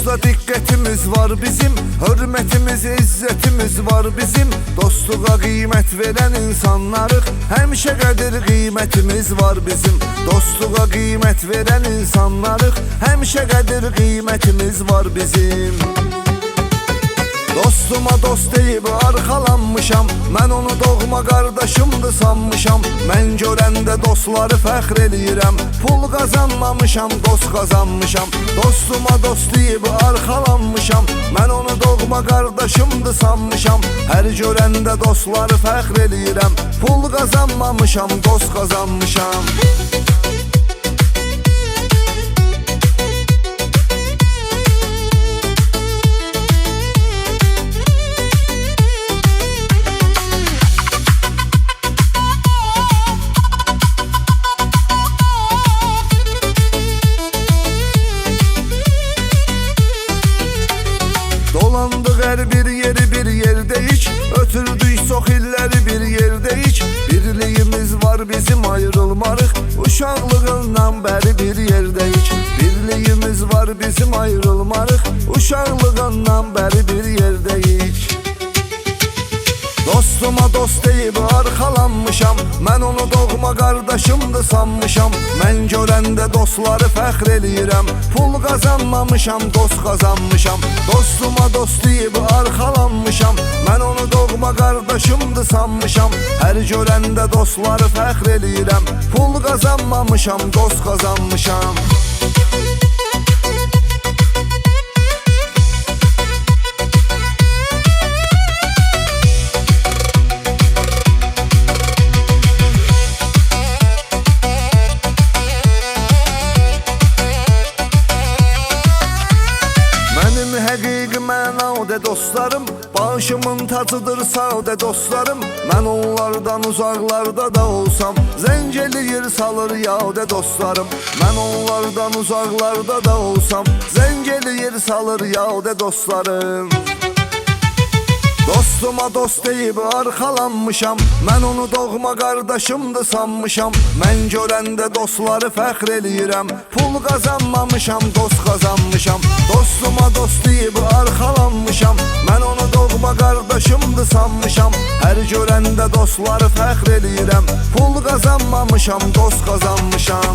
Dosta diqqətimiz var bizim, hörmətimiz, izzətimiz var bizim. Dostluğa qiymət verən insanlarıq, həmişə qədir qiymətimiz var bizim. Dostluğa qiymət verən insanlarıq, həmişə qədir qiymətimiz var bizim. Dostuma dost deyib arxalanmışam, mən onu doğma qardaşımdı sanmışam. Mən görəndə dostları fəxr eləyirəm, pul qazanmamışam, dost qazanmışam. Dostuma dost deyib arxalanmışam, mən onu doğma qardaşımdı sanmışam. Hər görəndə dostları fəxr eləyirəm, pul qazanmamışam, dost qazanmışam. Dolandıq hər bir yeri bir yerdəyik, ötürdük çox illəri bir yerdəyik. Birliyimiz var bizim, ayrılmarıq, uşaqlığından bəri bir yerdəyik. Birliyimiz var bizim, ayrılmarıq, uşaqlığından bəri bir yerdəyik. Dostuma dost deyib arxalanmışam, mən onu doğma qardaşımdı sanmışam. Mən görəndə dostları fəxr eləyirəm, pul qazanmamışam, dost qazanmışam. Dostuma dost deyib arxalanmışam, mən onu doğma qardaşımdı sanmışam. Hər görəndə dostları fəxr eləyirəm, pul qazanmamışam, dost qazanmışam. Həqiqi mənadə dostlarım, başımın tacıdır sadə dostlarım. Mən onlardan uzaqlarda da olsam, zəng eləyir salır yadə dostlarım. Mən onlardan uzaqlarda da olsam, zəng eləyir salır yadə dostlarım. Dostuma dost deyib arxalanmışam, mən onu doğma qardaşımdı sanmışam. Mən görəndə dostları fəxr eləyirəm, pul qazanmamışam, dost qazanmışam. Dostuma dost deyib arxalanmışam, mən onu doğma qardaşımdı sanmışam. Hər görəndə dostları fəxr eləyirəm, pul qazanmamışam, dost qazanmışam.